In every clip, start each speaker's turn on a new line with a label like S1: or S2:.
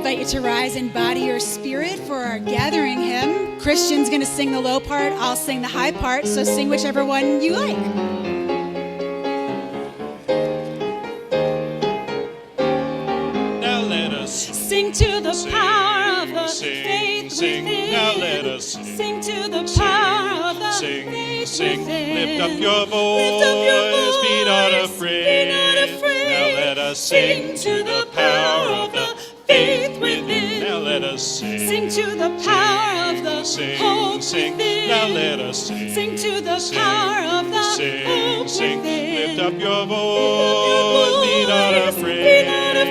S1: invite you to rise in body or spirit for our gathering hymn. Christian's going to sing the low part, I'll sing the high part, so sing whichever one you like.
S2: Now let us
S1: sing to the power of the faith
S2: sing.
S1: within.
S2: Now let us
S1: sing to the power of the faith
S2: sing.
S1: within.
S2: Lift up your voice, be not afraid. Now let us sing to the power of the faith within. Now let us
S1: sing to the power of the hope within.
S2: Now let us
S1: sing to the power of the hope within.
S2: Lift up your voice, be not afraid. Now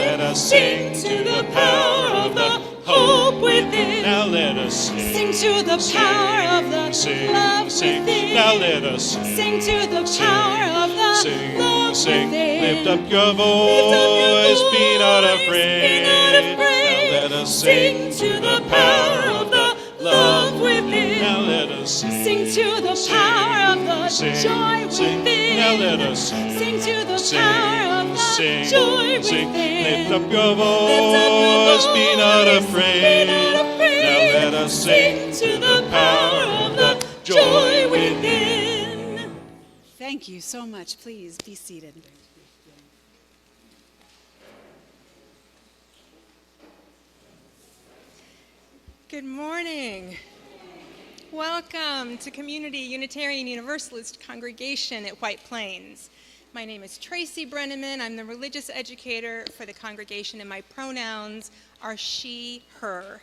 S2: let us sing to the power of the hope within. Now let us
S1: sing to the power of the love within.
S2: Now let us
S1: sing to the power of the love within.
S2: Lift up your voice, be not afraid. Now let us sing to the power of the love within. Now let us
S1: sing to the power of the joy within.
S2: Now let us
S1: sing to the power of the joy within.
S2: Lift up your voice, be not afraid. Now let us sing to the power of the joy within.
S1: Thank you so much. Please be seated.
S3: Good morning. Welcome to Community Unitarian Universalist Congregation at White Plains. My name is Tracy Brenneman. I'm the religious educator for the congregation, and my pronouns are she, her.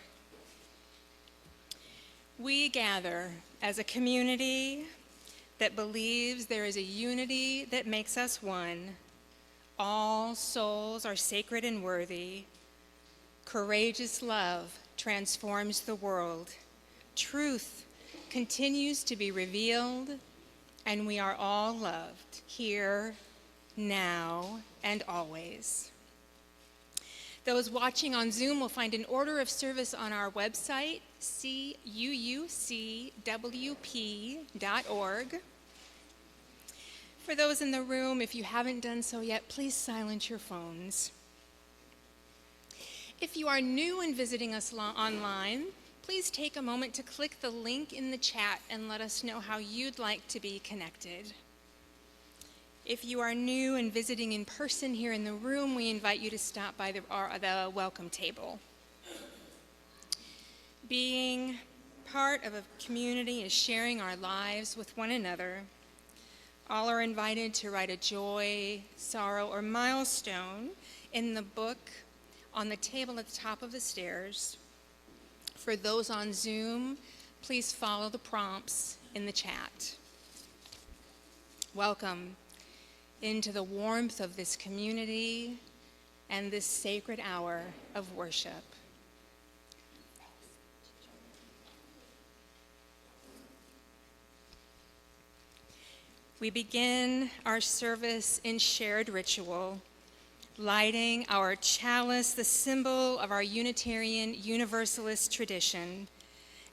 S3: We gather as a community that believes there is a unity that makes us one. All souls are sacred and worthy. Courageous love transforms the world. Truth continues to be revealed, and we are all loved here, now, and always. Those watching on Zoom will find an order of service on our website, CUUCWP.org. For those in the room, if you haven't done so yet, please silence your phones. If you are new and visiting us online, please take a moment to click the link in the chat and let us know how you'd like to be connected. If you are new and visiting in person here in the room, we invite you to stop by the welcome table. Being part of a community is sharing our lives with one another. All are invited to write a joy, sorrow, or milestone in the book on the table at the top of the stairs. For those on Zoom, please follow the prompts in the chat. Welcome into the warmth of this community and this sacred hour of worship. We begin our service in shared ritual, lighting our chalice, the symbol of our Unitarian Universalist tradition.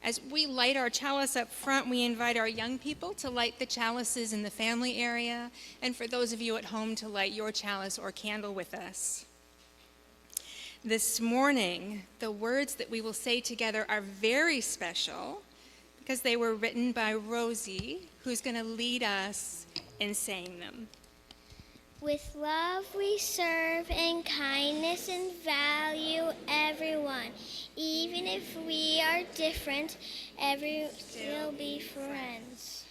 S3: As we light our chalice up front, we invite our young people to light the chalices in the family area, and for those of you at home to light your chalice or candle with us. This morning, the words that we will say together are very special because they were written by Rosie, who's going to lead us in saying them.
S4: With love we serve, and kindness and value everyone. Even if we are different, we'll be friends.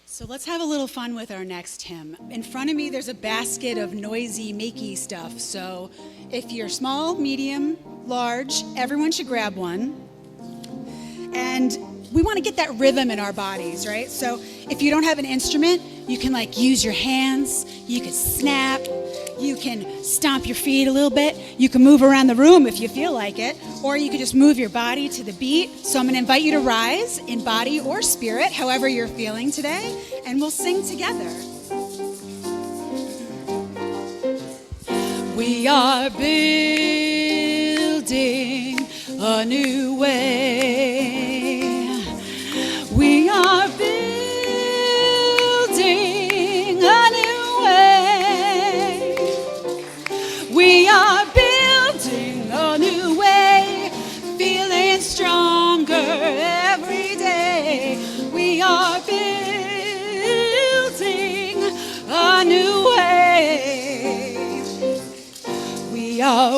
S1: So let's have a little fun with our next hymn. In front of me, there's a basket of noisy, makey stuff. So if you're small, medium, large, everyone should grab one. And we want to get that rhythm in our bodies, right? So if you don't have an instrument, you can use your hands, you can snap, you can stomp your feet a little bit, you can move around the room if you feel like it, or you can just move your body to the beat. So I'm going to invite you to rise in body or spirit, however you're feeling today, and we'll sing together. We are building a new way.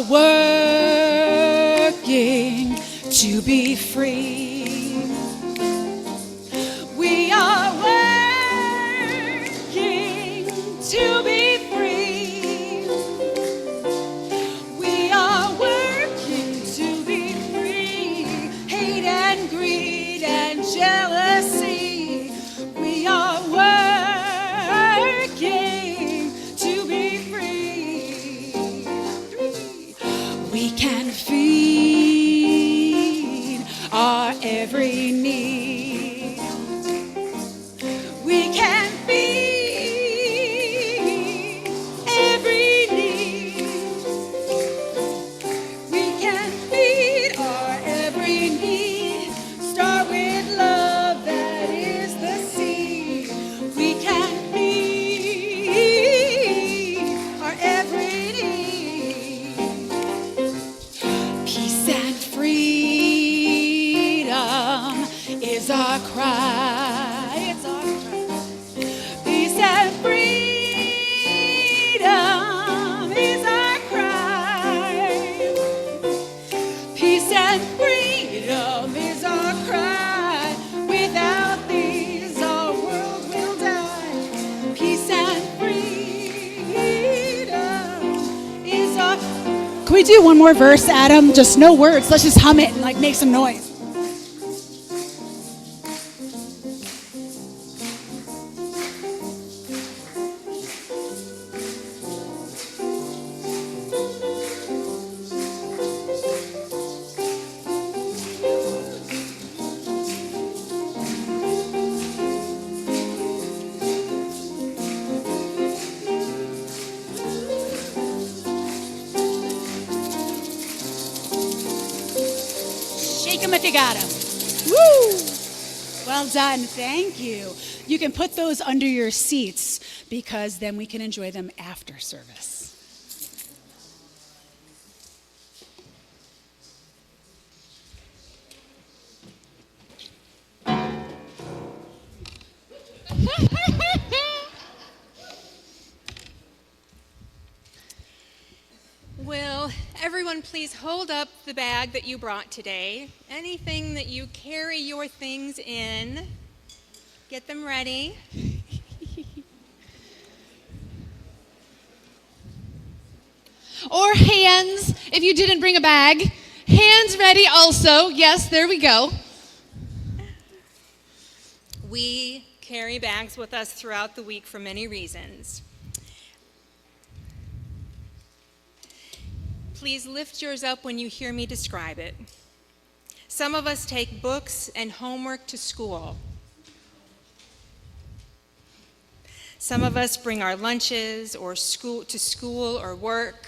S1: working to be free. We are working to be free. We are working to be free. Hate and greed and jealousy. We are working to be free. We can feed our every need. We can feed every need. We can feed our every need. Start with love, that is the seed. We can feed our every need. Peace and freedom is our cry. It's our cry. Peace and freedom is our cry. Peace and freedom is our cry. Without these, our world will die. Peace and freedom is our. Can we do one more verse, Adam? Just no words. Let's just hum it and like make some noise. Shake them if you got them. Woo! Well done. Thank you. You can put those under your seats because then we can enjoy them after service.
S3: Will everyone please hold up the bag that you brought today? Anything that you carry your things in, get them ready.
S5: Or hands, if you didn't bring a bag. Hands ready also. Yes, there we go.
S3: We carry bags with us throughout the week for many reasons. Please lift yours up when you hear me describe it. Some of us take books and homework to school. Some of us bring our lunches or to school or work.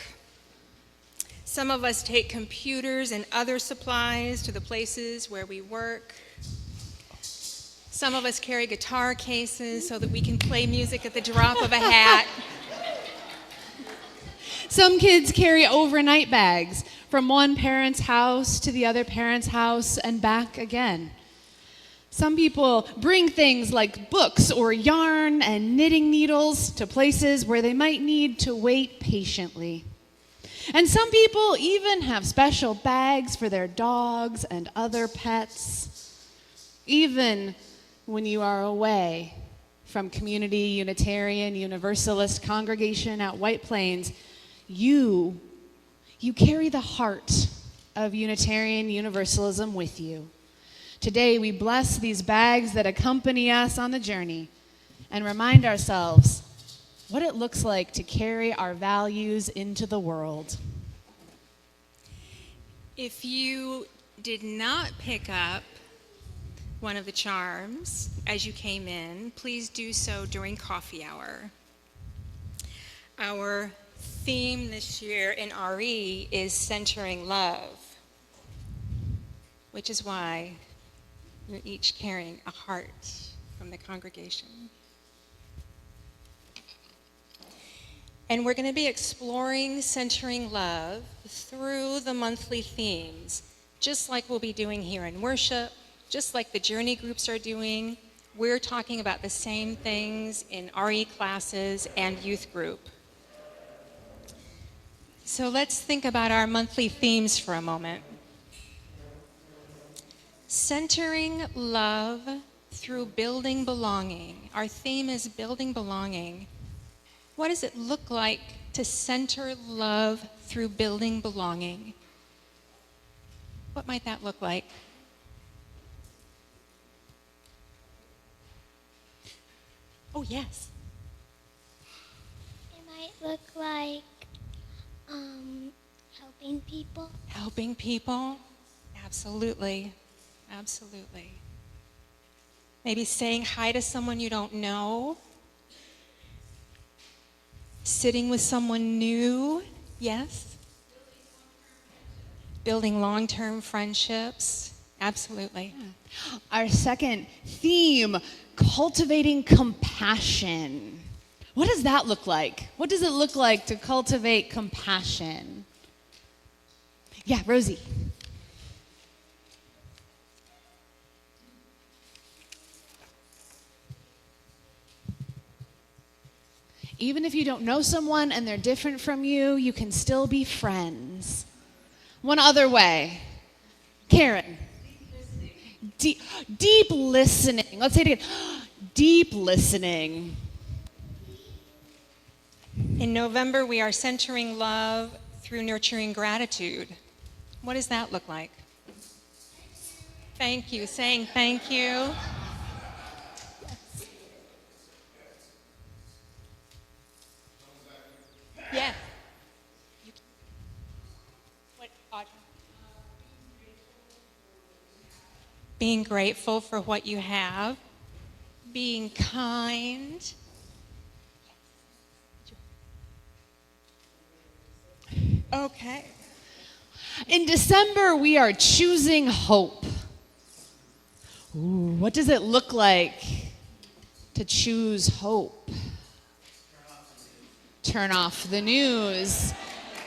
S3: Some of us take computers and other supplies to the places where we work. Some of us carry guitar cases so that we can play music at the drop of a hat.
S5: Some kids carry overnight bags from one parent's house to the other parent's house and back again. Some people bring things like books or yarn and knitting needles to places where they might need to wait patiently. And some people even have special bags for their dogs and other pets. Even when you are away from Community Unitarian Universalist Congregation at White Plains, you carry the heart of Unitarian Universalism with you. Today, we bless these bags that accompany us on the journey and remind ourselves what it looks like to carry our values into the world.
S3: If you did not pick up one of the charms as you came in, please do so during coffee hour. Our theme this year in RE is centering love, which is why you're each carrying a heart from the congregation. And we're going to be exploring centering love through the monthly themes, just like we'll be doing here in worship, just like the journey groups are doing. We're talking about the same things in RE classes and youth group. So let's think about our monthly themes for a moment. Centering love through building belonging. Our theme is building belonging. What does it look like to center love through building belonging? What might that look like? Oh, yes.
S4: It might look like helping people.
S3: Helping people? Absolutely. Absolutely. Maybe saying hi to someone you don't know. Sitting with someone new. Yes. Building long-term friendships. Absolutely.
S5: Our second theme, cultivating compassion. What does that look like? What does it look like to cultivate compassion? Yeah, Rosie. Even if you don't know someone and they're different from you, you can still be friends. One other way. Karen. Deep listening. Let's say it again. Deep listening.
S3: In November, we are centering love through nurturing gratitude. What does that look like? Thank you. Saying thank you. Yeah. What, Audrey? Being grateful for what you have. Being kind. Okay.
S5: In December, we are choosing hope. Ooh, what does it look like to choose hope? Turn off the news.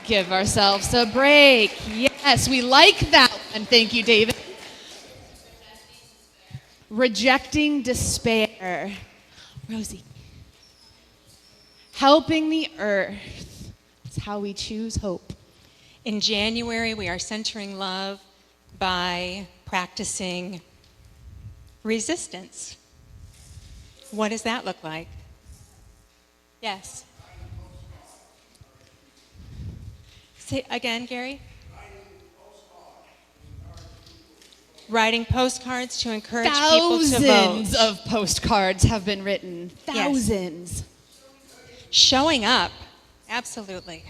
S5: Give ourselves a break. Yes, we like that one. Thank you, David. Rejecting despair. Rosie. Helping the earth. That's how we choose hope.
S3: In January, we are centering love by practicing resistance. What does that look like? Yes. Say again, Gary. Writing postcards to encourage people to vote.
S5: Thousands of postcards have been written. Thousands.
S3: Showing up. Absolutely.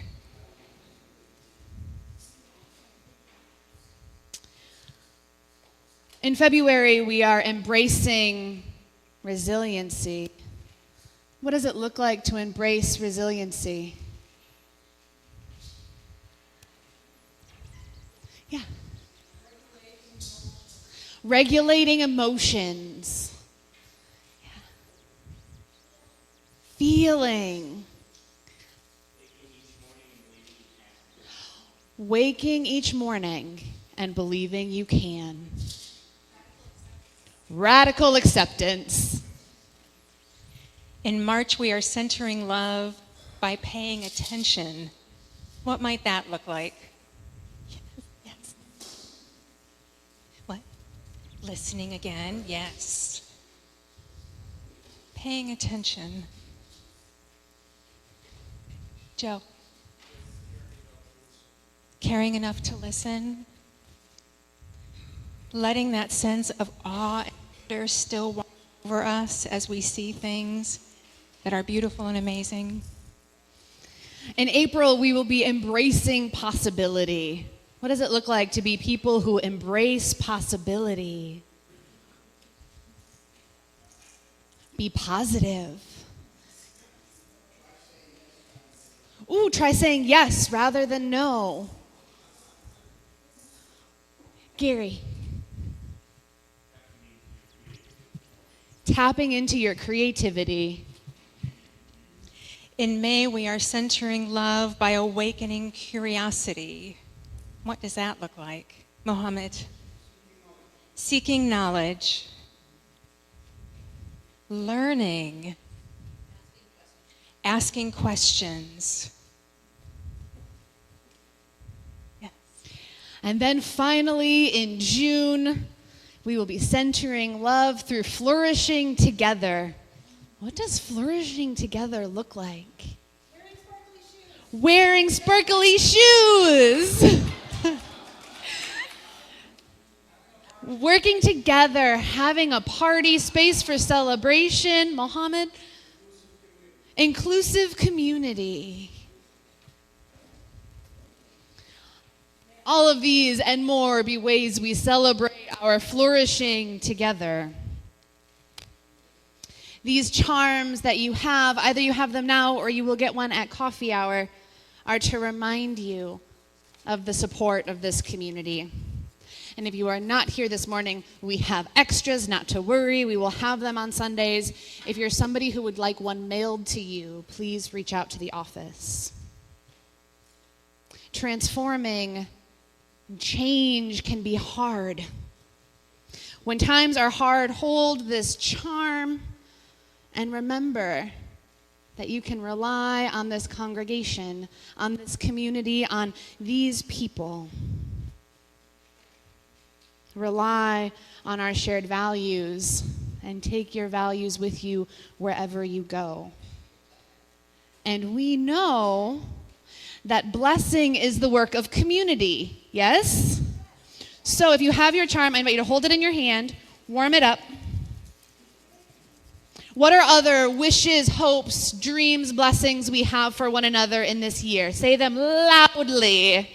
S5: In February, we are embracing resiliency. What does it look like to embrace resiliency? Yeah. Regulating emotions. Yeah. Feeling. Waking each morning and believing you can. Radical acceptance.
S3: In March, we are centering love by paying attention. What might that look like? Yes. What? Listening again? Yes. Paying attention. Joe. Caring enough to listen. Letting that sense of awe and wonder still wash over us as we see things that are beautiful and amazing.
S5: In April, we will be embracing possibility. What does it look like to be people who embrace possibility? Be positive. Ooh, try saying yes rather than no. Gary. Tapping into your creativity.
S3: In May, we are centering love by awakening curiosity. What does that look like? Mohammed. Seeking knowledge. Learning. Asking questions.
S5: And then finally, in June, we will be centering love through flourishing together. What does flourishing together look like? Wearing sparkly shoes. Working together, having a party, space for celebration. Mohammed? Inclusive community. All of these and more be ways we celebrate our flourishing together. These charms that you have, either you have them now or you will get one at coffee hour, are to remind you of the support of this community. And if you are not here this morning, we have extras, not to worry. We will have them on Sundays. If you're somebody who would like one mailed to you, please reach out to the office. Transforming change can be hard. When times are hard, hold this charm and remember that you can rely on this congregation, on this community, on these people. Rely on our shared values and take your values with you wherever you go. And we know that blessing is the work of community, yes? So if you have your charm, I invite you to hold it in your hand, warm it up. What are other wishes, hopes, dreams, blessings we have for one another in this year? Say them loudly.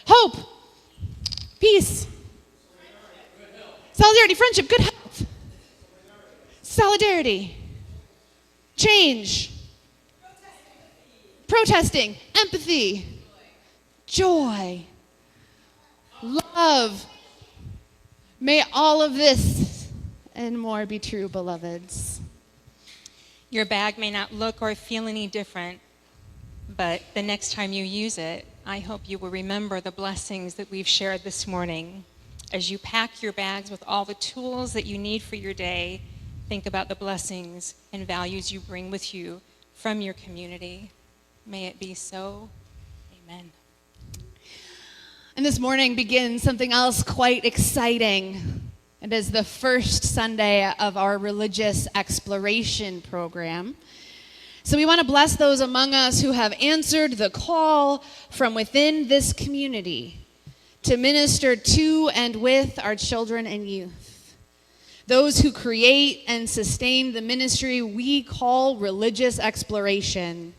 S5: Hope, peace, solidarity, friendship, good health, solidarity, change, protesting, empathy, joy, love. May all of this and more be true, beloveds.
S3: Your bag may not look or feel any different, but the next time you use it, I hope you will remember the blessings that we've shared this morning. As you pack your bags with all the tools that you need for your day, think about the blessings and values you bring with you from your community. May it be so. Amen.
S5: And this morning begins something else quite exciting. It is the first Sunday of our religious exploration program. So we want to bless those among us who have answered the call from within this community to minister to and with our children and youth. Those who create and sustain the ministry we call religious exploration.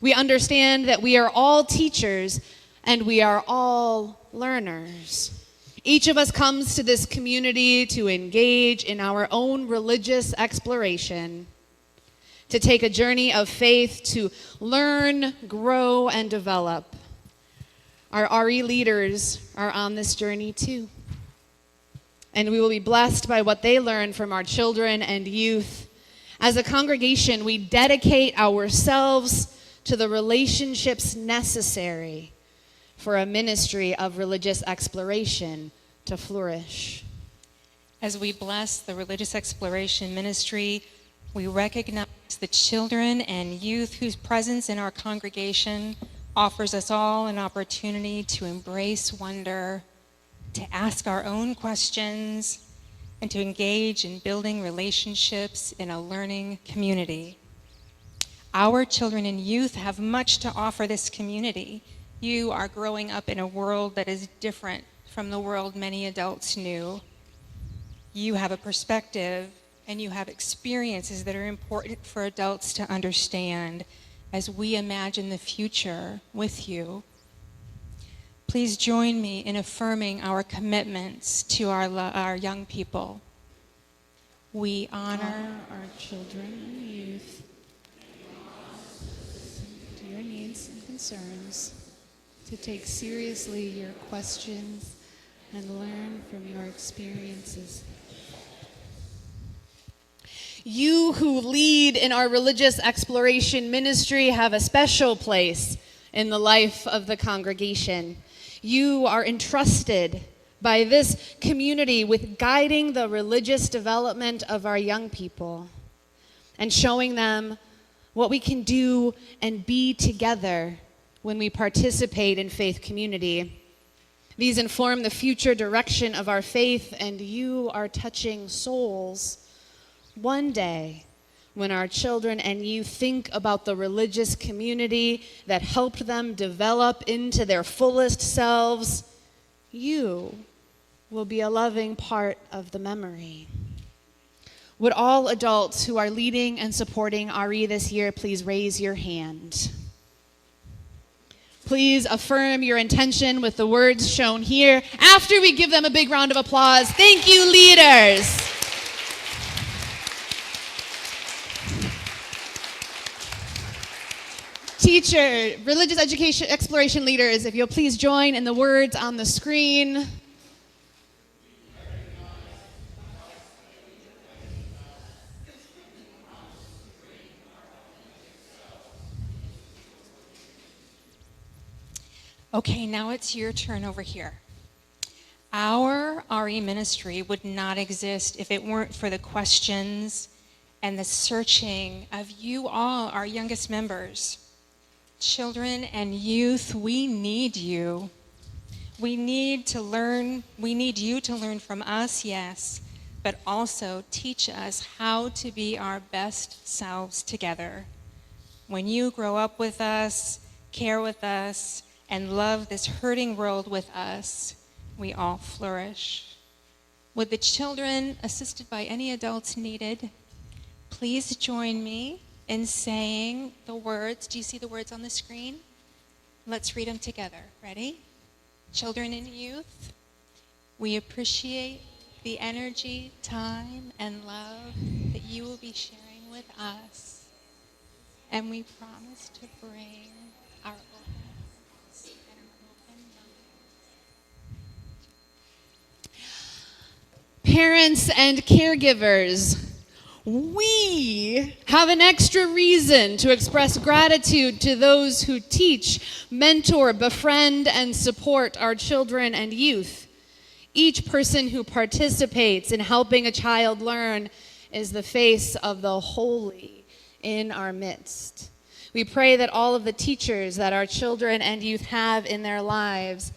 S5: We understand that we are all teachers and we are all learners. Each of us comes to this community to engage in our own religious exploration, to take a journey of faith, to learn, grow, and develop. Our RE leaders are on this journey too. And we will be blessed by what they learn from our children and youth. As a congregation, we dedicate ourselves to the relationships necessary for a ministry of religious exploration to flourish.
S3: As we bless the religious exploration ministry, we recognize the children and youth whose presence in our congregation offers us all an opportunity to embrace wonder, to ask our own questions, and to engage in building relationships in a learning community. Our children and youth have much to offer this community. You are growing up in a world that is different from the world many adults knew. You have a perspective and you have experiences that are important for adults to understand as we imagine the future with you. Please join me in affirming our commitments to our young people. We honor
S5: our children and youth, to your needs and concerns, to take seriously your questions and learn from your experiences. You who lead in our religious exploration ministry have a special place in the life of the congregation. You are entrusted by this community with guiding the religious development of our young people and showing them what we can do and be together when we participate in faith community. These inform the future direction of our faith, and you are touching souls. One day, when our children and youth think about the religious community that helped them develop into their fullest selves, you will be a loving part of the memory. Would all adults who are leading and supporting RE this year please raise your hand? Please affirm your intention with the words shown here after we give them a big round of applause. Thank you, leaders. Teacher, religious education exploration leaders, if you'll please join in the words on the screen.
S3: Okay, now it's your turn over here. Our RE ministry would not exist if it weren't for the questions and the searching of you all, our youngest members. Children and youth, we need you. We need you to learn from us, yes, but also teach us how to be our best selves together. When you grow up with us, care with us, and love this hurting world with us, we all flourish. Would the children, assisted by any adults needed, please join me in saying the words. Do you see the words on the screen? Let's read them together. Ready? Children and youth, we appreciate the energy, time, and love that you will be sharing with us. And we promise to bring our openness and our open minds.
S5: Parents and caregivers, we have an extra reason to express gratitude to those who teach, mentor, befriend, and support our children and youth. Each person who participates in helping a child learn is the face of the holy in our midst. We pray that all of the teachers that our children and youth have in their lives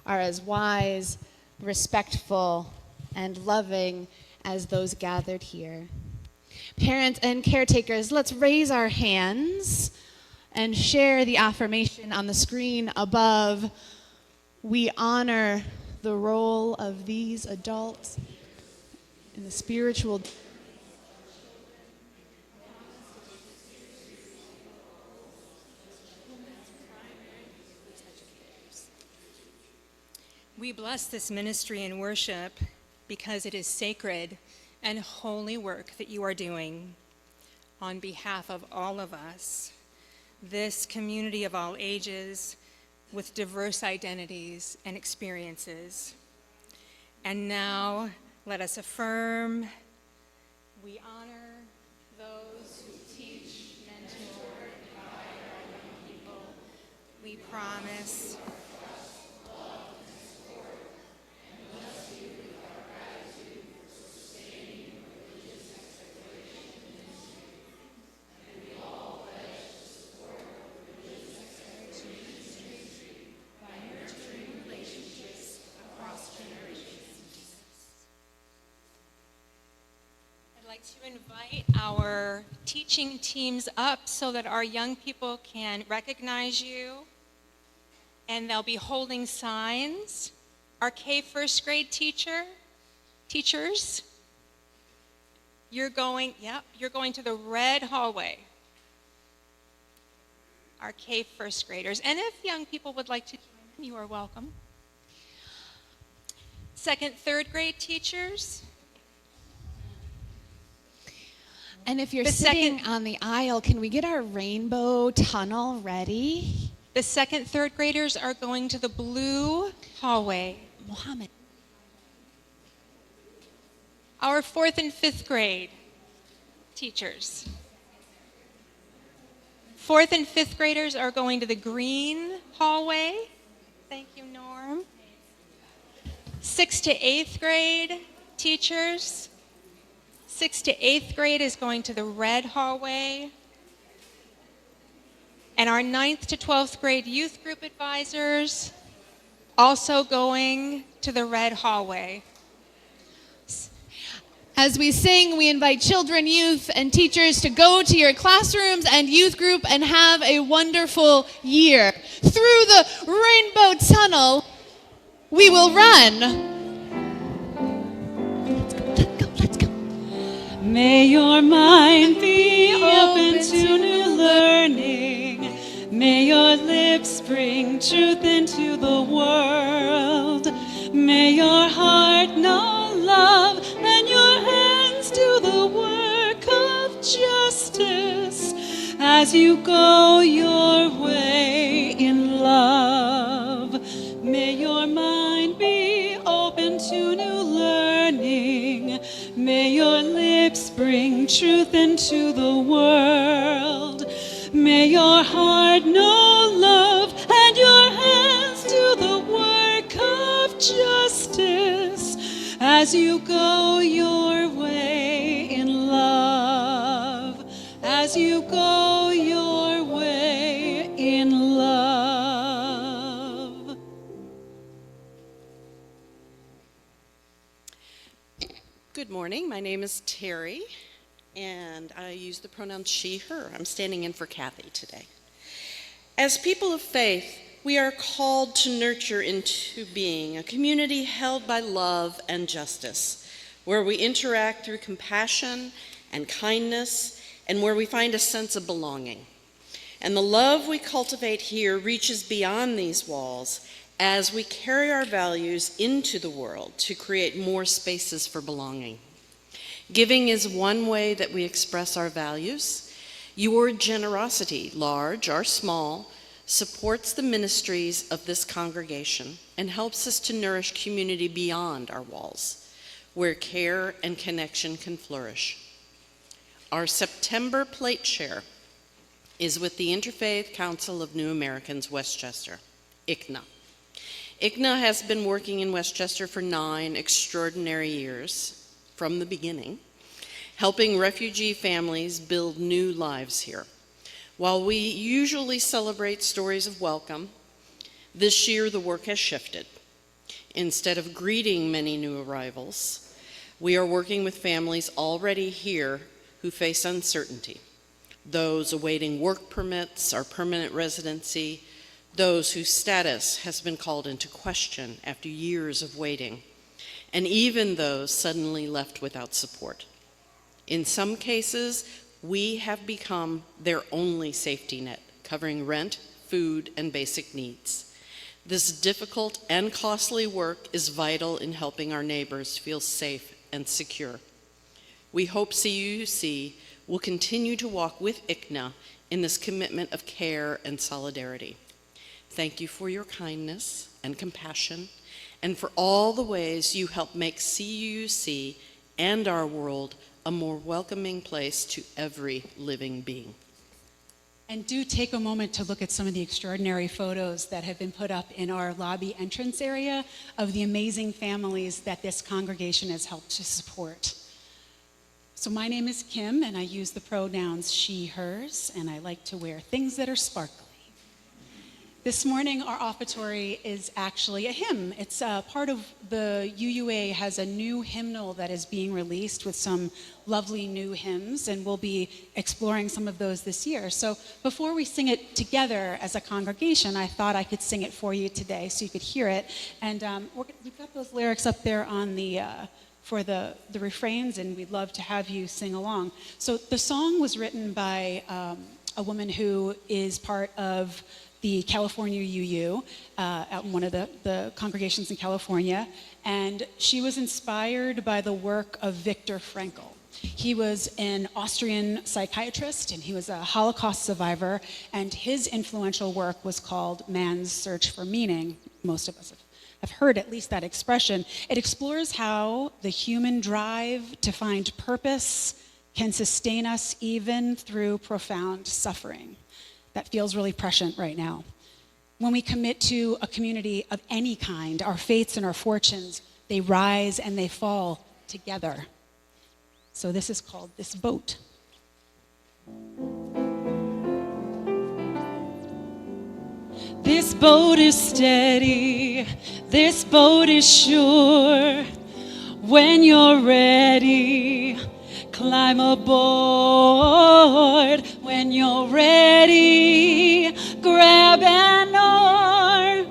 S5: are as wise, respectful, and loving as those gathered here. Parents and caretakers, let's raise our hands and share the affirmation on the screen above. We honor the role of these adults in the spiritual.
S3: We bless this ministry and worship because it is sacred and holy work that you are doing on behalf of all of us, this community of all ages with diverse identities and experiences. And now let us affirm, we honor those who teach, mentor, and guide our young people. We promise to invite our teaching teams up so that our young people can recognize you, and they'll be holding signs. Our K first grade teachers, you're going to the red hallway. Our K first graders, and if young people would like to join in, you are welcome. Second, third grade teachers.
S5: And if you're sitting on the aisle, can we get our rainbow tunnel ready?
S3: The second, third graders are going to the blue hallway.
S5: Mohammed.
S3: Our fourth and fifth grade teachers. Fourth and fifth graders are going to the green hallway. Thank you, Norm. Sixth to eighth grade teachers. 6th to 8th grade is going to the red hallway. And our 9th to 12th grade youth group advisors also going to the red hallway.
S5: As we sing, we invite children, youth, and teachers to go to your classrooms and youth group and have a wonderful year. Through the rainbow tunnel, we will run. Let's go.
S6: May your mind be open to new learning. May your lips bring truth into the world. May your heart know love and your hands do the work of justice as you go your way in love. May your mind be open to new learning. May your lips bring truth into the world. May your heart know love and your hands do the work of justice as you go your way in love. As you go your way in love.
S7: Good morning. My name is Terry, and I use the pronoun she, her. I'm standing in for Kathy today. As people of faith, we are called to nurture into being a community held by love and justice, where we interact through compassion and kindness, and where we find a sense of belonging. And the love we cultivate here reaches beyond these walls as we carry our values into the world to create more spaces for belonging. Giving is one way that we express our values. Your generosity, large or small, supports the ministries of this congregation and helps us to nourish community beyond our walls, where care and connection can flourish. Our September plate share is with the Interfaith Council of New Americans, Westchester, ICNA. ICNA has been working in Westchester for 9 extraordinary years from the beginning, helping refugee families build new lives here. While we usually celebrate stories of welcome, this year the work has shifted. Instead of greeting many new arrivals, we are working with families already here who face uncertainty, those awaiting work permits or permanent residency, those whose status has been called into question after years of waiting, and even those suddenly left without support. In some cases, we have become their only safety net, covering rent, food, and basic needs. This difficult and costly work is vital in helping our neighbors feel safe and secure. We hope CUUC will continue to walk with ICNA in this commitment of care and solidarity. Thank you for your kindness and compassion, and for all the ways you help make CUUC and our world a more welcoming place to every living being.
S1: And do take a moment to look at some of the extraordinary photos that have been put up in our lobby entrance area of the amazing families that this congregation has helped to support. So my name is Kim, and I use the pronouns she, hers, and I like to wear things that are sparkly. This morning, our offertory is actually a hymn. It's part of the UUA has a new hymnal that is being released with some lovely new hymns, and we'll be exploring some of those this year. So before we sing it together as a congregation, I thought I could sing it for you today so you could hear it. And we've got those lyrics up there on the for the refrains, and we'd love to have you sing along. So the song was written by a woman who is part of the California UU, at one of the congregations in California, and she was inspired by the work of Viktor Frankl. He was an Austrian psychiatrist, and he was a Holocaust survivor, and his influential work was called Man's Search for Meaning. Most of us have heard at least that expression. It explores how the human drive to find purpose can sustain us even through profound suffering. That feels really prescient right now. When we commit to a community of any kind, our fates and our fortunes, they rise and they fall together. So this is called This Boat.
S6: This boat is steady, this boat is sure. When you're ready, climb aboard. When you're ready, grab an oar.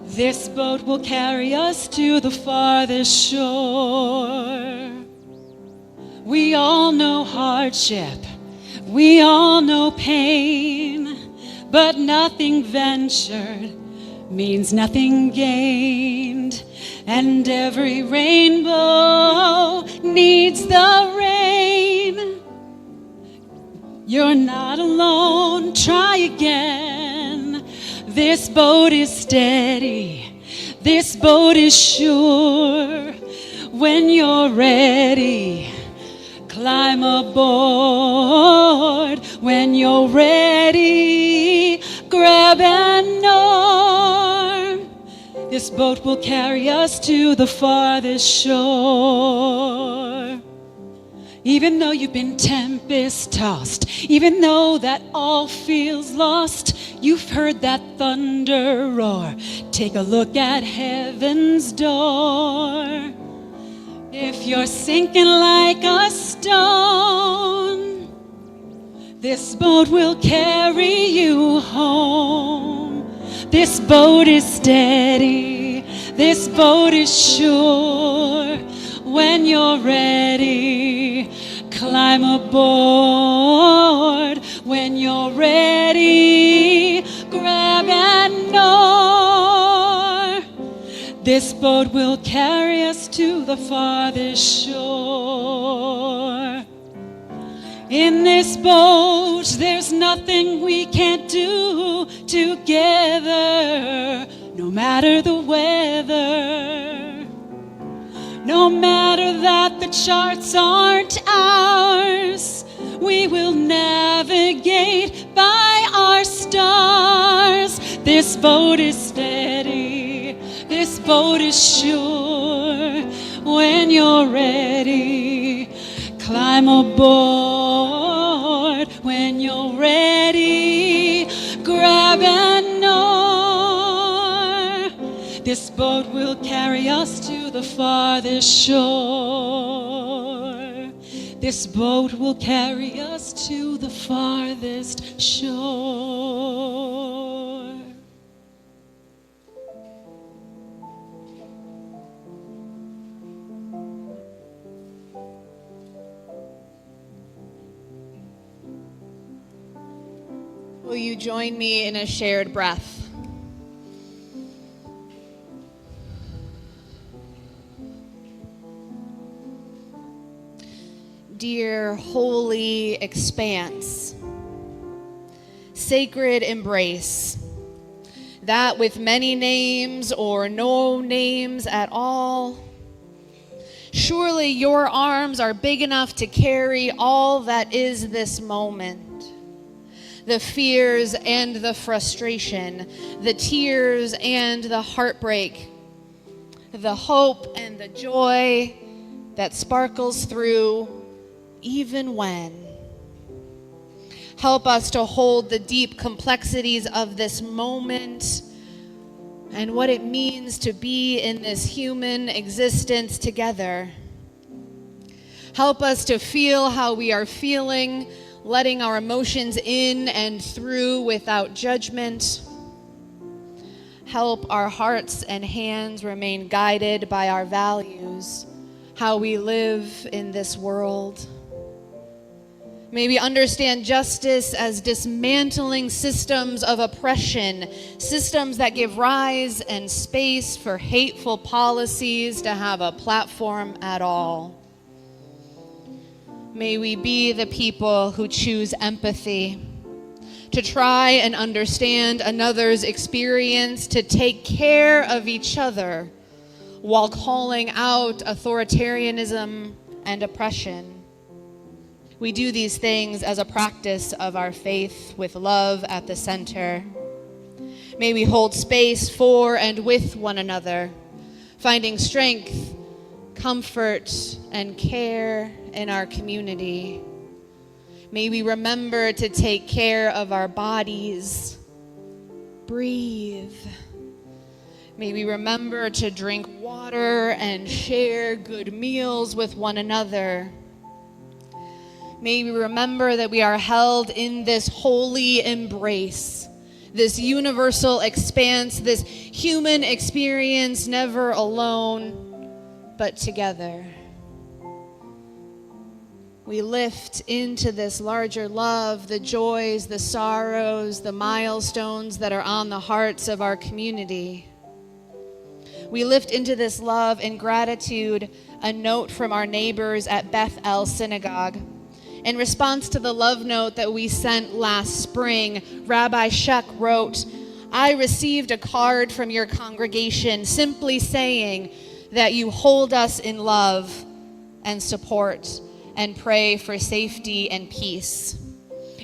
S6: This boat will carry us to the farthest shore. We all know hardship, we all know pain, but nothing ventured means nothing gained. And every rainbow needs the rain. You're not alone, try again. This boat is steady, this boat is sure. When you're ready, climb aboard. When you're ready, grab an oar. This boat will carry us to the farthest shore. Even though you've been tempest-tossed, even though that all feels lost, you've heard that thunder roar. Take a look at heaven's door. If you're sinking like a stone, this boat will carry you home. This boat is steady, this boat is sure. When you're ready, climb aboard. When you're ready, grab an oar. This boat will carry us to the farthest shore. In this boat, there's nothing we can't do together, no matter the weather. No matter that the charts aren't ours, we will navigate by our stars. This boat is steady, this boat is sure. When you're ready, climb aboard. When you're ready, grab an oar. This boat will carry us to the farthest shore. This boat will carry us to the farthest shore.
S5: Will you join me in a shared breath? Dear holy expanse, sacred embrace, that with many names or no names at all, surely your arms are big enough to carry all that is this moment. The fears and the frustration, the tears and the heartbreak, the hope and the joy that sparkles through even when. Help us to hold the deep complexities of this moment and what it means to be in this human existence together. Help us to feel how we are feeling, letting our emotions in and through without judgment. Help our hearts and hands remain guided by our values, how we live in this world. May we understand justice as dismantling systems of oppression, systems that give rise and space for hateful policies to have a platform at all. May we be the people who choose empathy, to try and understand another's experience, to take care of each other while calling out authoritarianism and oppression. We do these things as a practice of our faith with love at the center. May we hold space for and with one another, finding strength, comfort, and care in our community. May we remember to take care of our bodies, breathe. May we remember to drink water and share good meals with one another. May we remember that we are held in this holy embrace, this universal expanse, this human experience, never alone, but together. We lift into this larger love the joys, the sorrows, the milestones that are on the hearts of our community. We lift into this love and gratitude a note from our neighbors at Beth El Synagogue. In response to the love note that we sent last spring, Rabbi Shuck wrote, "I received a card from your congregation simply saying that you hold us in love and support and pray for safety and peace.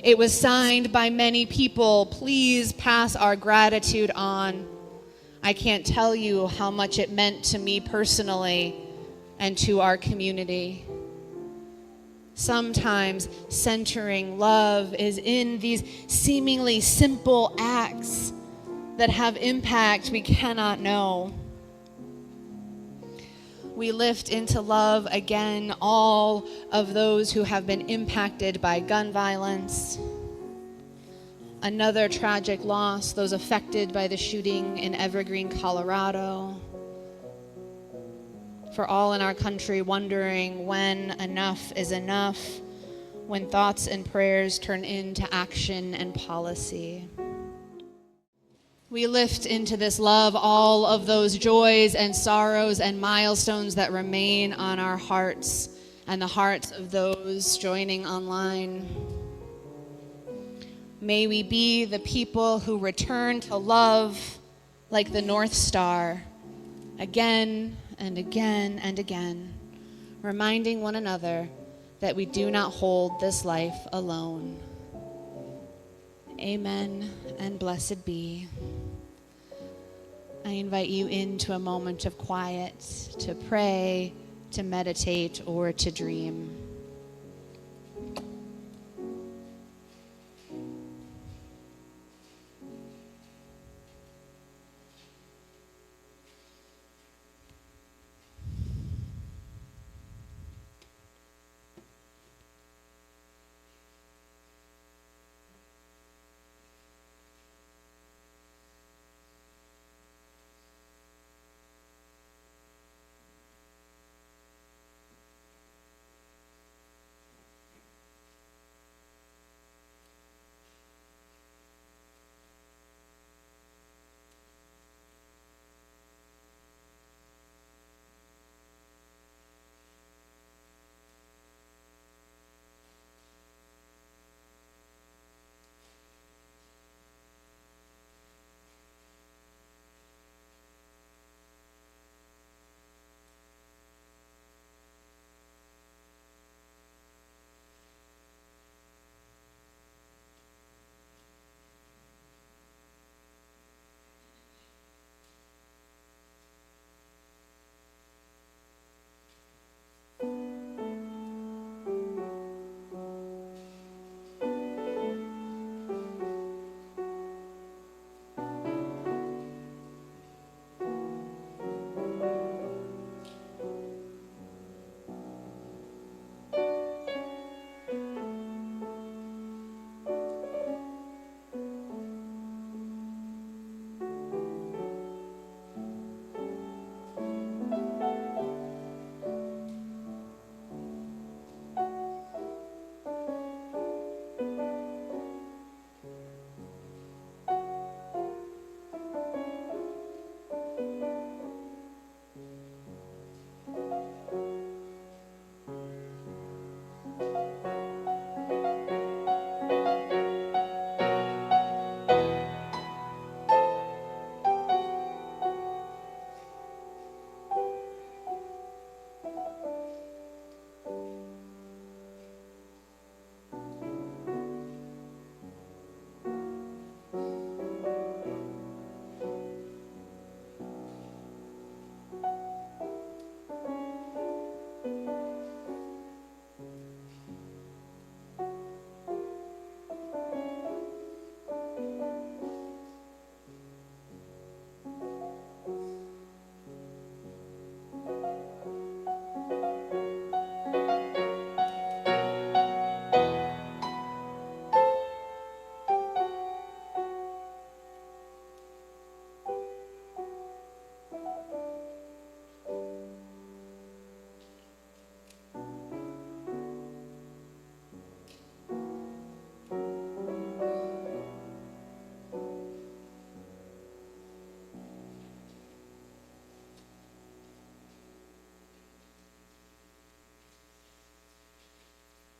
S5: It was signed by many people. Please pass our gratitude on. I can't tell you how much it meant to me personally and to our community." Sometimes centering love is in these seemingly simple acts that have impact we cannot know. We lift into love again all of those who have been impacted by gun violence. Another tragic loss, those affected by the shooting in Evergreen, Colorado. For all in our country wondering when enough is enough, when thoughts and prayers turn into action and policy. We lift into this love all of those joys and sorrows and milestones that remain on our hearts and the hearts of those joining online. May we be the people who return to love like the North Star again and again and again, reminding one another that we do not hold this life alone. Amen and blessed be. I invite you into a moment of quiet to pray, to meditate, or to dream.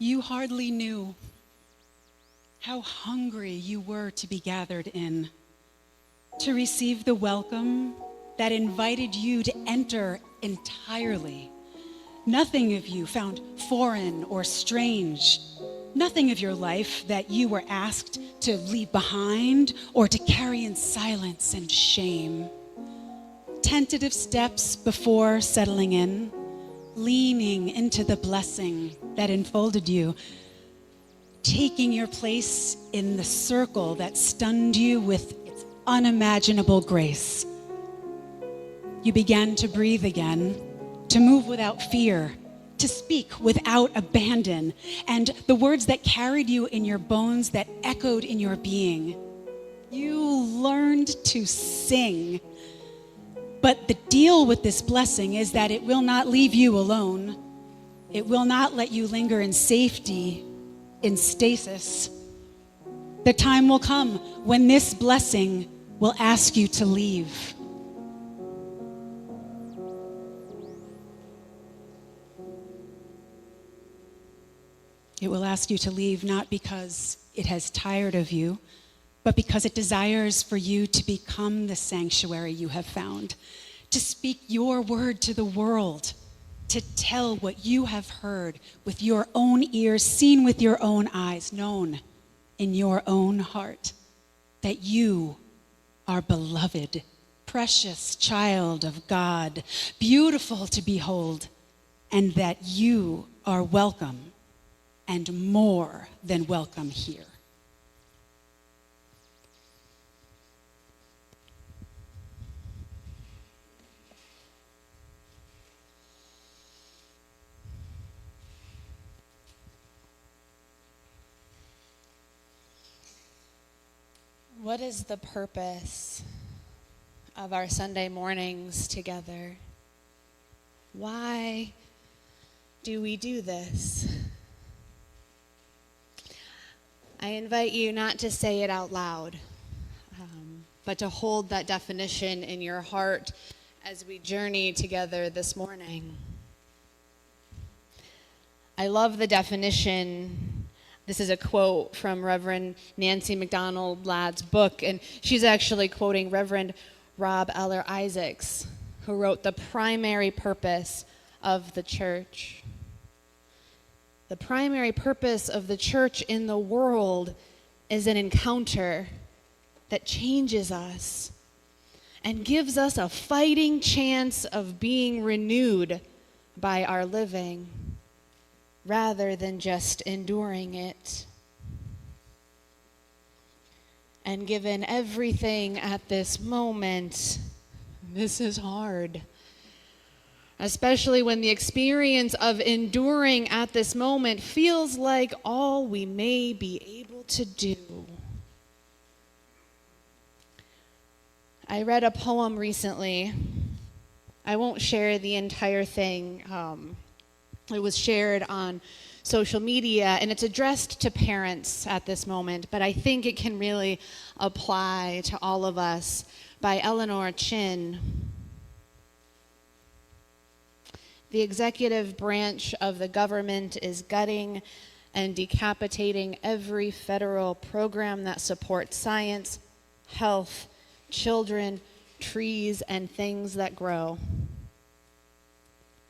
S1: you hardly knew how hungry you were to be gathered in, to receive the welcome that invited you to enter entirely. Nothing of you found foreign or strange. Nothing of your life that you were asked to leave behind or to carry in silence and shame. Tentative steps before settling in, leaning into the blessing that enfolded you, taking your place in the circle that stunned you with its unimaginable grace. You began to breathe again, to move without fear, to speak without abandon, and the words that carried you in your bones, that echoed in your being. You learned to sing. But the deal with this blessing is that it will not leave you alone. It will not let you linger in safety, in stasis. The time will come when this blessing will ask you to leave. It will ask you to leave not because it has tired of you, but because it desires for you to become the sanctuary you have found, to speak your word to the world, to tell what you have heard with your own ears, seen with your own eyes, known in your own heart, that you are beloved, precious child of God, beautiful to behold, and that you are welcome and more than welcome here.
S8: What is the purpose of our Sunday mornings together? Why do we do this? I invite you not to say it out loud, but to hold that definition in your heart as we journey together this morning. I love the definition. This is a quote from Reverend Nancy MacDonald Ladd's book, and she's actually quoting Reverend Rob Eller Isaacs, who wrote The Primary Purpose of the Church. The primary purpose of the church in the world is an encounter that changes us and gives us a fighting chance of being renewed by our living, rather than just enduring it. And given everything at this moment, this is hard. Especially when the experience of enduring at this moment feels like all we may be able to do. I read a poem recently. I won't share the entire thing. It was shared on social media, and it's addressed to parents at this moment, but I think it can really apply to all of us, by Eleanor Chin. The executive branch of the government is gutting and decapitating every federal program that supports science, health, children, trees, and things that grow.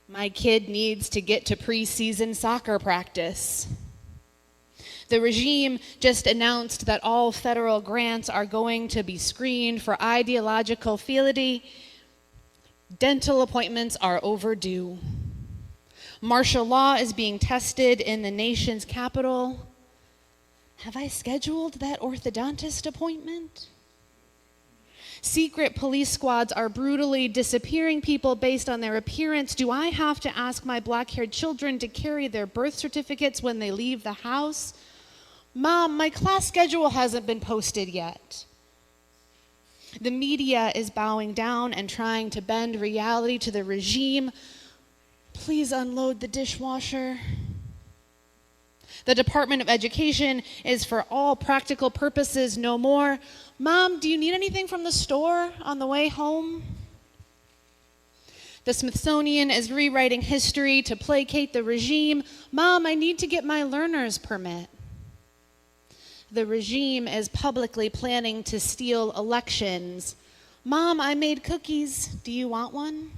S8: My kid needs to get to preseason soccer practice. The regime just announced that all federal grants are going to be screened for ideological fealty. Dental appointments are overdue. Martial law is being tested in the nation's capital. Have I scheduled that orthodontist appointment? Secret police squads are brutally disappearing people based on their appearance. Do I have to ask my black-haired children to carry their birth certificates when they leave the house? Mom, my class schedule hasn't been posted yet. The media is bowing down and trying to bend reality to the regime. Please unload the dishwasher. The Department of Education is, for all practical purposes, no more. Mom, do you need anything from the store on the way home? The Smithsonian is rewriting history to placate the regime. Mom, I need to get my learner's permit. The regime is publicly planning to steal elections. Mom, I made cookies. Do you want one?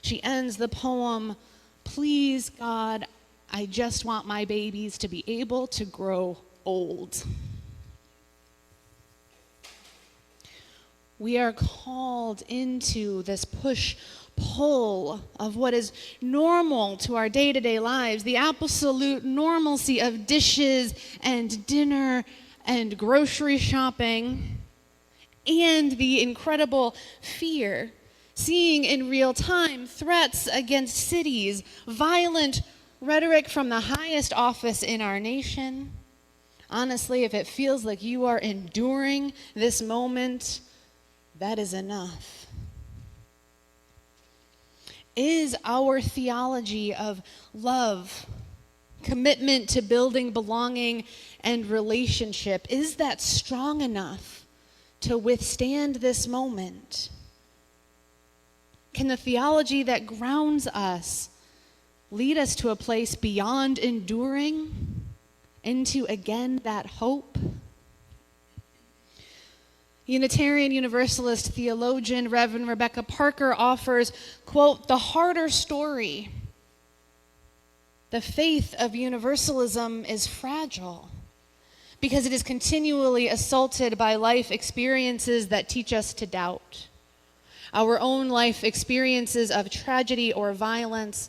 S8: She ends the poem, please, God, I just want my babies to be able to grow old. We are called into this push-pull of what is normal to our day-to-day lives, the absolute normalcy of dishes and dinner and grocery shopping, and the incredible fear, seeing in real time threats against cities, violent rhetoric from the highest office in our nation. Honestly, if it feels like you are enduring this moment, that is enough. Is our theology of love, commitment to building belonging and relationship, is that strong enough to withstand this moment? Can the theology that grounds us lead us to a place beyond enduring into, again, that hope? Unitarian Universalist theologian Reverend Rebecca Parker offers, quote, the harder story. The faith of universalism is fragile because it is continually assaulted by life experiences that teach us to doubt. Our own life experiences of tragedy or violence,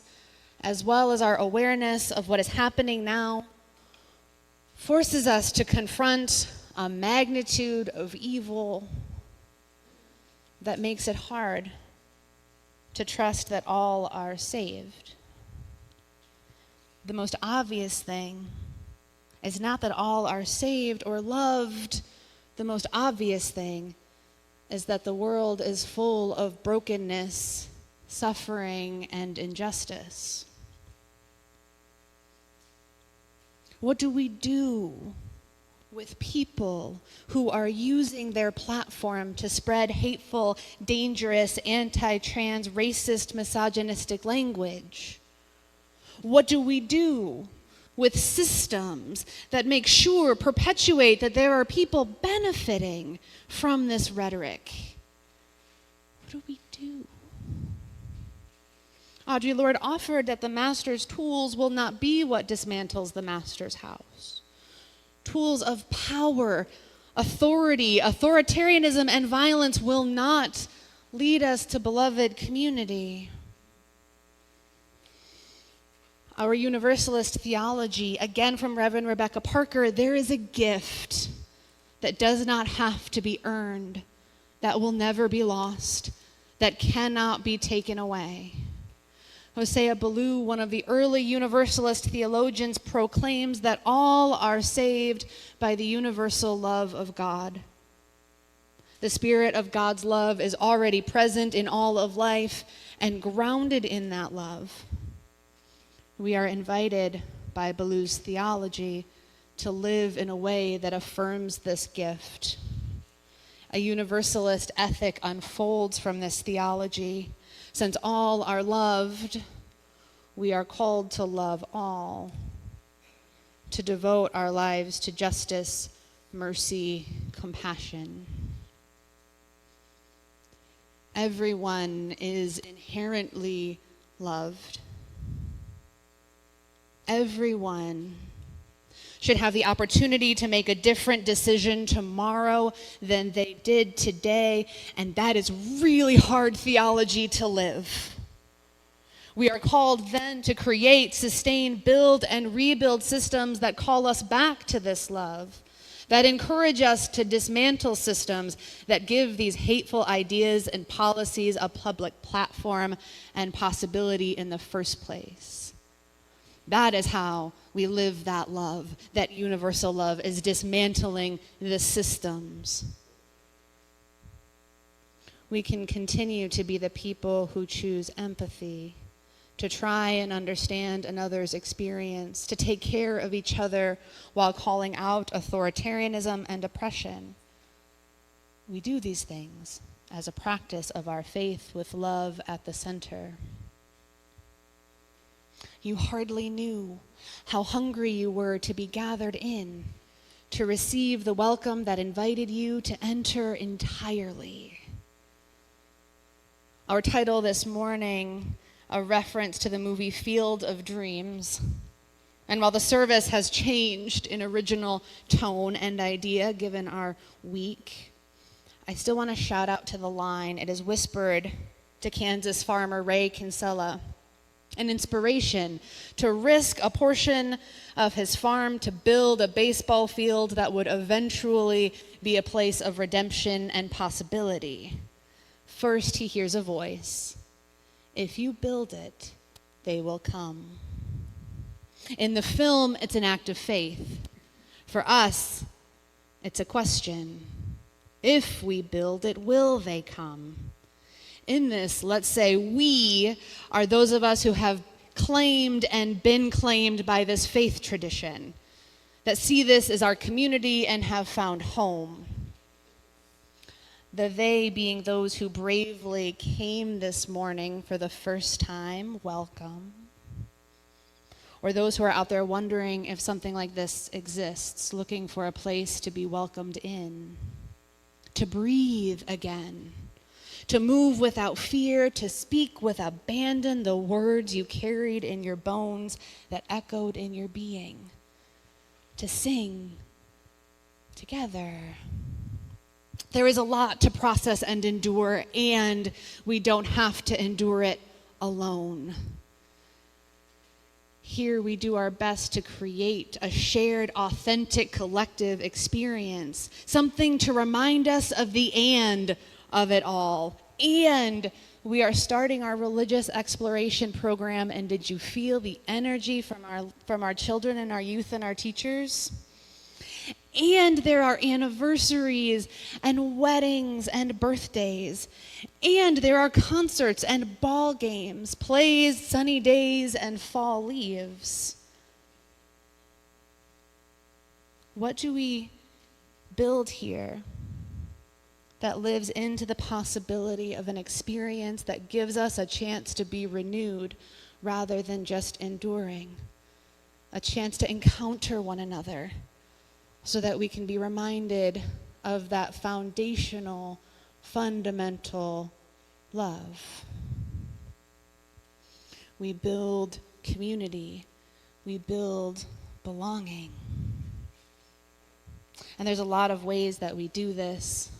S8: as well as our awareness of what is happening now, forces us to confront a magnitude of evil that makes it hard to trust that all are saved. The most obvious thing is not that all are saved or loved. The most obvious thing is that the world is full of brokenness, suffering, and injustice. What do we do with people who are using their platform to spread hateful, dangerous, anti-trans, racist, misogynistic language? What do we do with systems that make sure, perpetuate that there are people benefiting from this rhetoric? What do we do? Audre Lorde offered that the master's tools will not be what dismantles the master's house. Tools of power, authority, authoritarianism, and violence will not lead us to beloved community. Our Universalist theology, again from Reverend Rebecca Parker, there is a gift that does not have to be earned, that will never be lost, that cannot be taken away. Hosea Ballou, one of the early Universalist theologians, proclaims that all are saved by the universal love of God. The Spirit of God's love is already present in all of life and grounded in that love. We are invited by Ballou's theology to live in a way that affirms this gift. A universalist ethic unfolds from this theology. Since all are loved, we are called to love all, to devote our lives to justice, mercy, compassion. Everyone is inherently loved. Everyone should have the opportunity to make a different decision tomorrow than they did today, and that is really hard theology to live. We are called then to create, sustain, build, and rebuild systems that call us back to this love, that encourage us to dismantle systems that give these hateful ideas and policies a public platform and possibility in the first place. That is how we live that love, that universal love, is dismantling the systems. We can continue to be the people who choose empathy, to try and understand another's experience, to take care of each other while calling out authoritarianism and oppression. We do these things as a practice of our faith with love at the center. You hardly knew how hungry you were to be gathered in, to receive the welcome that invited you to enter entirely. Our title this morning, a reference to the movie Field of Dreams. And while the service has changed in original tone and idea given our week, I still want to shout out to the line. It is whispered to Kansas farmer Ray Kinsella, an inspiration to risk a portion of his farm to build a baseball field that would eventually be a place of redemption and possibility. First, he hears a voice. If you build it, they will come. In the film, it's an act of faith. For us, it's a question. If we build it, will they come? In this, let's say we are those of us who have claimed and been claimed by this faith tradition, that see this as our community and have found home. The they being those who bravely came this morning for the first time, welcome. Or those who are out there wondering if something like this exists, looking for a place to be welcomed in, to breathe again, to move without fear, to speak with abandon the words you carried in your bones that echoed in your being, to sing together. There is a lot to process and endure, and we don't have to endure it alone. Here we do our best to create a shared, authentic, collective experience, something to remind us of the and of it all. And we are starting our religious exploration program, and did you feel the energy from our children and our youth and our teachers? And there are anniversaries and weddings and birthdays. And there are concerts and ball games, plays, sunny days, and fall leaves. What do we build here that lives into the possibility of an experience that gives us a chance to be renewed rather than just enduring? A chance to encounter one another, so that we can be reminded of that foundational, fundamental love. We build community. We build belonging. And there's a lot of ways that we do this.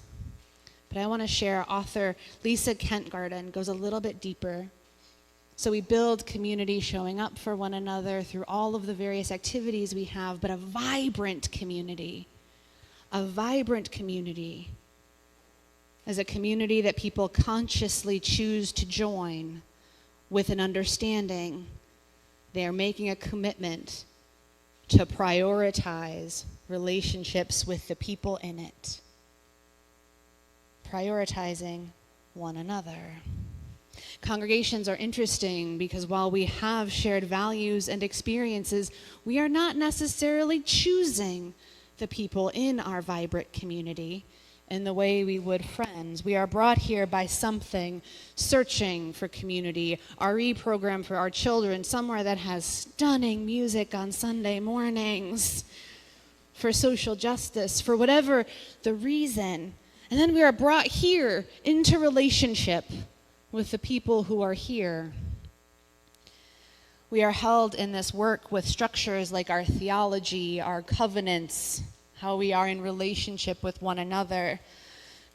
S8: But I want to share author Lisa Kentgarden goes a little bit deeper. So we build community, showing up for one another through all of the various activities we have, but a vibrant community is a community that people consciously choose to join with an understanding. They are making a commitment to prioritize relationships with the people in it, prioritizing one another. Congregations are interesting because while we have shared values and experiences, we are not necessarily choosing the people in our vibrant community in the way we would friends. We are brought here by something, searching for community, RE program for our children, somewhere that has stunning music on Sunday mornings, for social justice, for whatever the reason. And then we are brought here into relationship with the people who are here. We are held in this work with structures like our theology, our covenants, how we are in relationship with one another,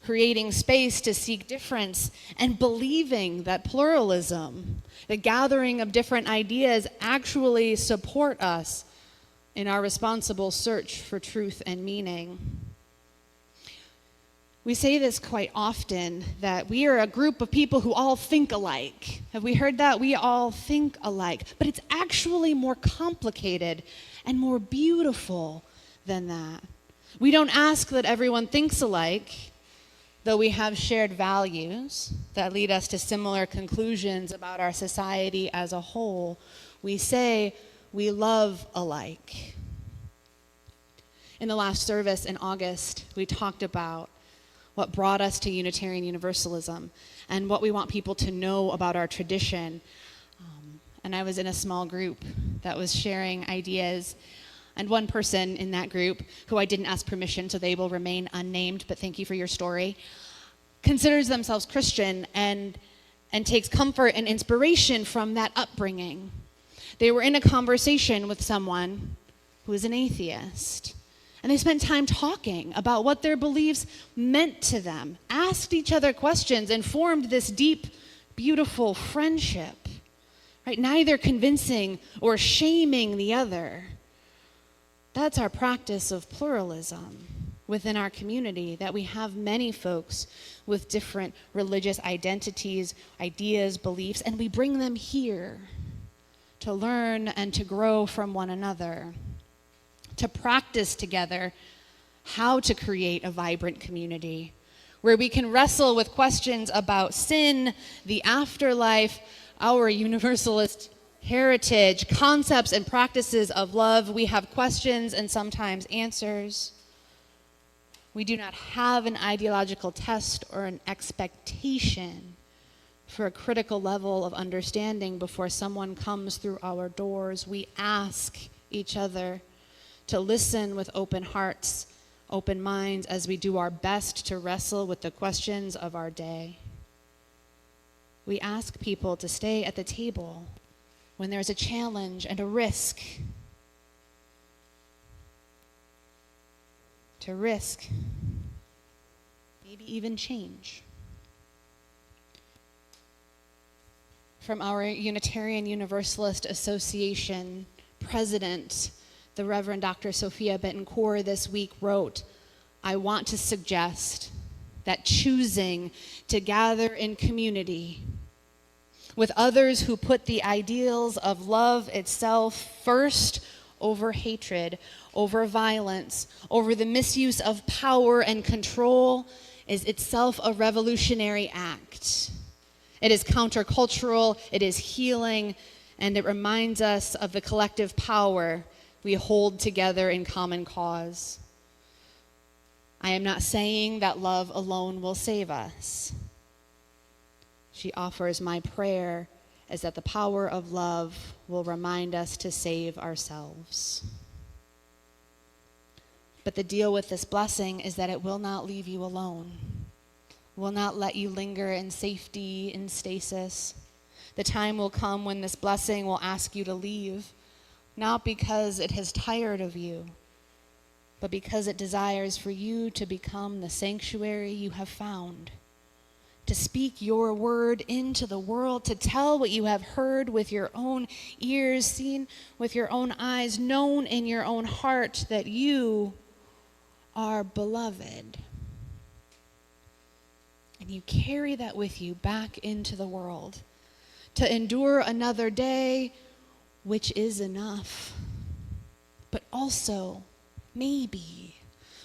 S8: creating space to seek difference and believing that pluralism, the gathering of different ideas, actually support us in our responsible search for truth and meaning. We say this quite often, that we are a group of people who all think alike. Have we heard that? We all think alike. But it's actually more complicated and more beautiful than that. We don't ask that everyone thinks alike, though we have shared values that lead us to similar conclusions about our society as a whole. We say we love alike. In the last service in August, we talked about what brought us to Unitarian Universalism, and what we want people to know about our tradition. And I was in a small group that was sharing ideas, and one person in that group, who I didn't ask permission, so they will remain unnamed, but thank you for your story, considers themselves Christian and takes comfort and inspiration from that upbringing. They were in a conversation with someone who is an atheist, and they spent time talking about what their beliefs meant to them, asked each other questions, and formed this deep, beautiful friendship. Right? Neither convincing or shaming the other. That's our practice of pluralism within our community, that we have many folks with different religious identities, ideas, beliefs, and we bring them here to learn and to grow from one another, to practice together how to create a vibrant community where we can wrestle with questions about sin, the afterlife, our universalist heritage, concepts and practices of love. We have questions and sometimes answers. We do not have an ideological test or an expectation for a critical level of understanding before someone comes through our doors. We ask each other to listen with open hearts, open minds, as we do our best to wrestle with the questions of our day. We ask people to stay at the table when there's a challenge and a risk. To risk, maybe even change. From our Unitarian Universalist Association president, the Reverend Dr. Sophia Betancourt, this week wrote, "I want to suggest that choosing to gather in community with others who put the ideals of love itself first over hatred, over violence, over the misuse of power and control is itself a revolutionary act. It is countercultural, it is healing, and it reminds us of the collective power we hold together in common cause. I am not saying that love alone will save us." She offers, "My prayer is that the power of love will remind us to save ourselves." But the deal with this blessing is that it will not leave you alone, will not let you linger in safety, in stasis. The time will come when this blessing will ask you to leave, not because it has tired of you, but because it desires for you to become the sanctuary you have found, to speak your word into the world, to tell what you have heard with your own ears, seen with your own eyes, known in your own heart, that you are beloved. And you carry that with you back into the world, to endure another day, which is enough, but also maybe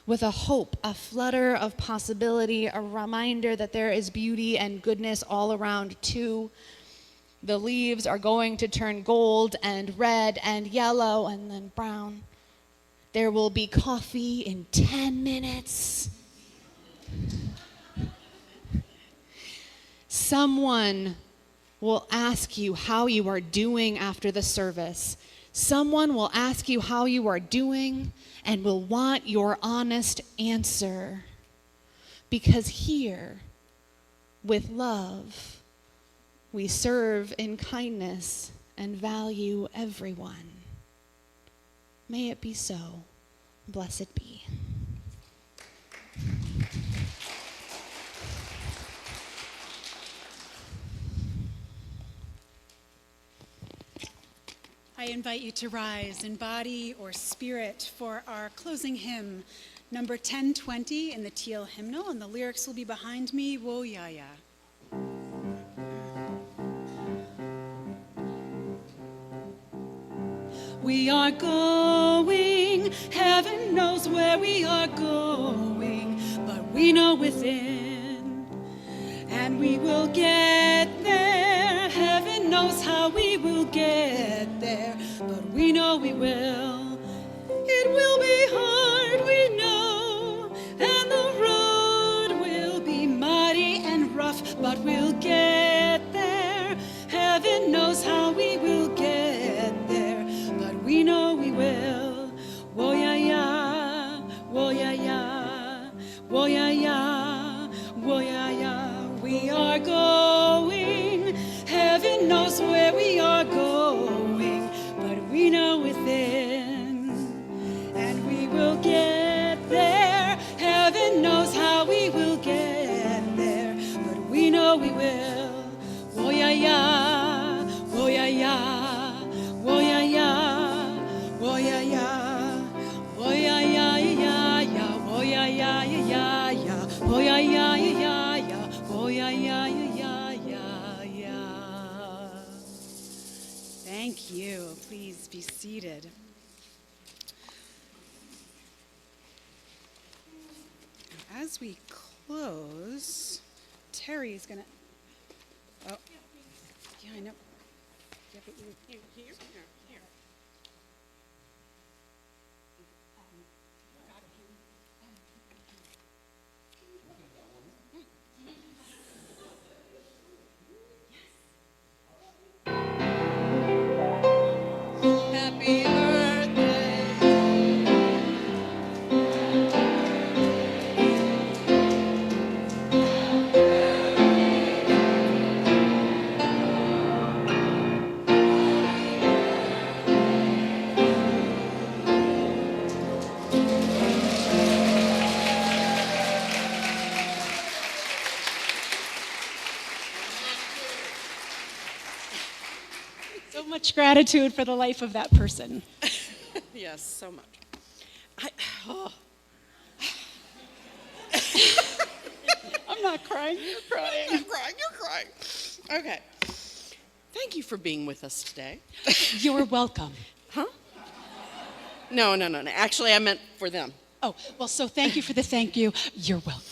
S8: with a hope, a flutter of possibility, a reminder that there is beauty and goodness all around too. The leaves are going to turn gold and red and yellow and then brown. There will be coffee in 10 minutes. Someone will ask you how you are doing after the service. Someone will ask you how you are doing and will want your honest answer. Because here, with love, we serve in kindness and value everyone. May it be so. Blessed be.
S1: I invite you to rise in body or spirit for our closing hymn, number 1020 in the teal hymnal, and the lyrics will be behind me, Wo Ya Ya.
S6: We are going, heaven knows where we are going, but we know within, and we will get there. Heaven knows how we will get there, but we know we will. It will be hard, we know, and the road will
S1: Please be seated. As we close, Terry's gonna. Oh, yeah, I know. Yeah, but you.
S7: Here. Happy birthday.
S1: So much gratitude for the life of that person.
S7: Yes, so much.
S1: I'm not crying, you're crying.
S7: You're crying. Okay. Thank you for being with us today.
S1: You're welcome.
S7: Huh? No. Actually, I meant for them.
S1: Oh, well, so thank you for the thank you. You're welcome.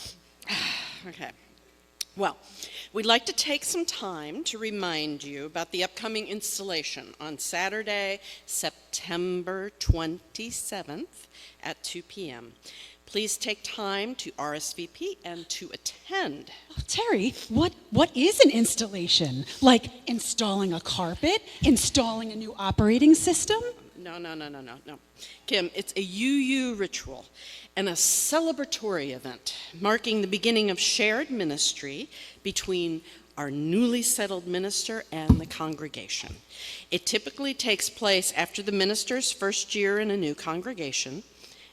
S7: Okay. Well, we'd like to take some time to remind you about the upcoming installation on Saturday, September 27th at 2 p.m. Please take time to RSVP and to attend.
S1: Oh, Terry, what is an installation? Like installing a carpet? Installing a new operating system?
S7: No. Kim, it's a UU ritual and a celebratory event marking the beginning of shared ministry between our newly settled minister and the congregation. It typically takes place after the minister's first year in a new congregation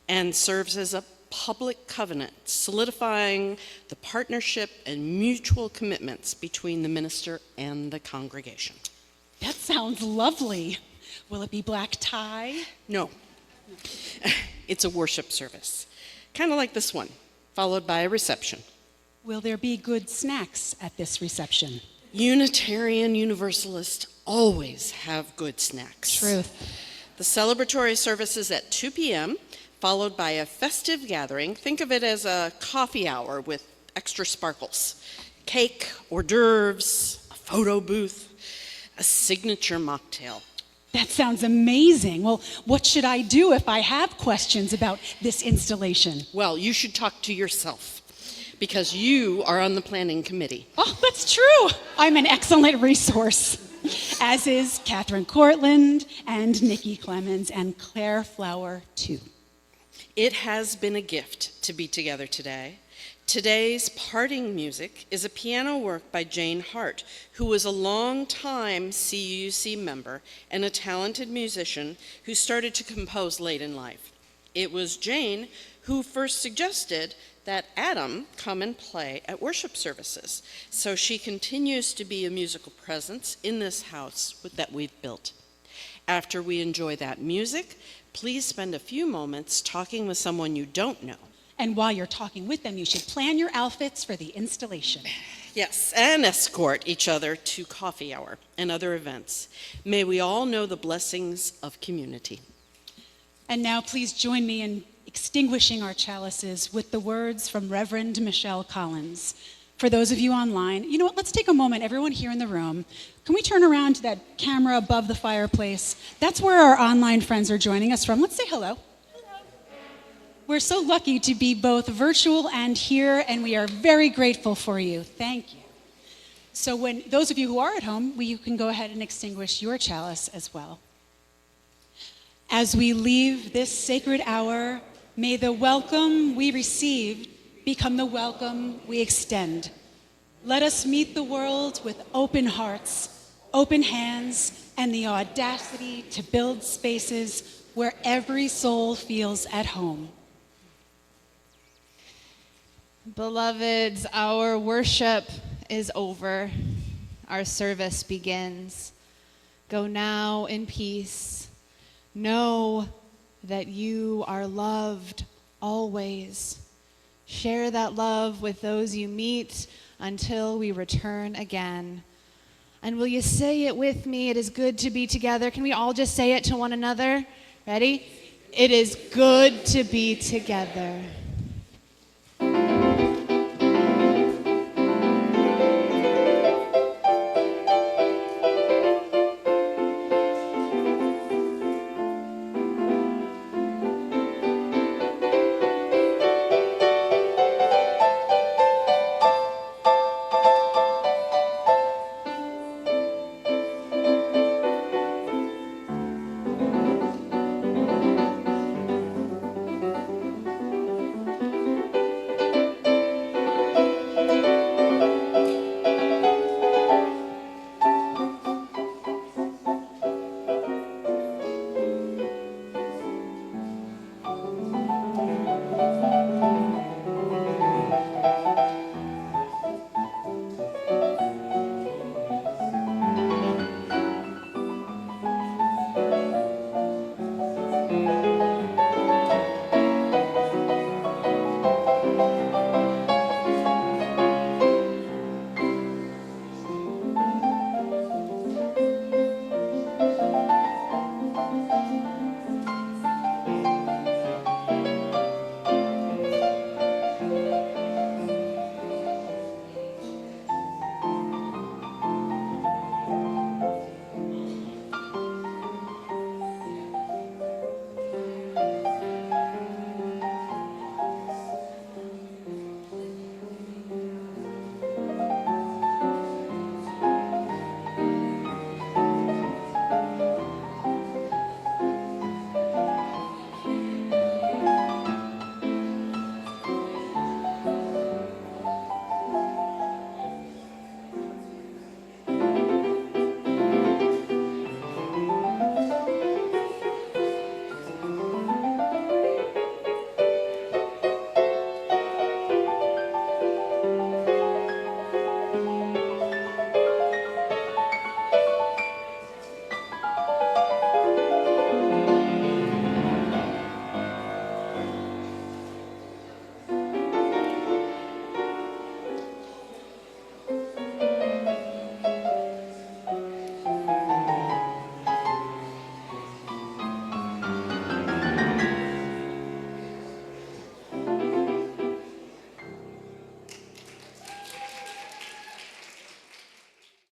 S7: and serves as a public covenant, solidifying the partnership and mutual commitments between the minister and the congregation.
S1: That sounds lovely. Will it be black tie?
S7: No. It's a worship service, kind of like this one, followed by a reception.
S1: Will there be good snacks at this reception?
S7: Unitarian Universalists always have good snacks.
S1: Truth.
S7: The celebratory service is at 2 p.m., followed by a festive gathering. Think of it as a coffee hour with extra sparkles. Cake, hors d'oeuvres, a photo booth, a signature mocktail.
S1: That sounds amazing. Well, what should I do if I have questions about this installation?
S7: Well, you should talk to yourself because you are on the planning committee.
S1: Oh, that's true. I'm an excellent resource, as is Catherine Cortland and Nikki Clemens and Claire Flower, too.
S7: It has been a gift to be together today. Today's parting music is a piano work by Jane Hart, who was a long-time CUUC member and a talented musician who started to compose late in life. It was Jane who first suggested that Adam come and play at worship services, so she continues to be a musical presence in this house that we've built. After we enjoy that music, please spend a few moments talking with someone you don't know.
S1: And while you're talking with them, you should plan your outfits for the installation.
S7: Yes, and escort each other to coffee hour and other events. May we all know the blessings of community.
S1: And now please join me in extinguishing our chalices with the words from Reverend Michelle Collins. For those of you online, you know what, let's take a moment, everyone here in the room. Can we turn around to that camera above the fireplace? That's where our online friends are joining us from. Let's say hello. We're so lucky to be both virtual and here, and we are very grateful for you. Thank you. So when those of you who are at home, you can go ahead and extinguish your chalice as well. As we leave this sacred hour, may the welcome we receive become the welcome we extend. Let us meet the world with open hearts, open hands, and the audacity to build spaces where every soul feels at home.
S8: Beloveds, our worship is over. Our service begins. Go now in peace. Know that you are loved always. Share that love with those you meet until we return again.
S5: And will you say it with me? It is good to be together. Can we all just say it to one another? Ready? It is good to be together.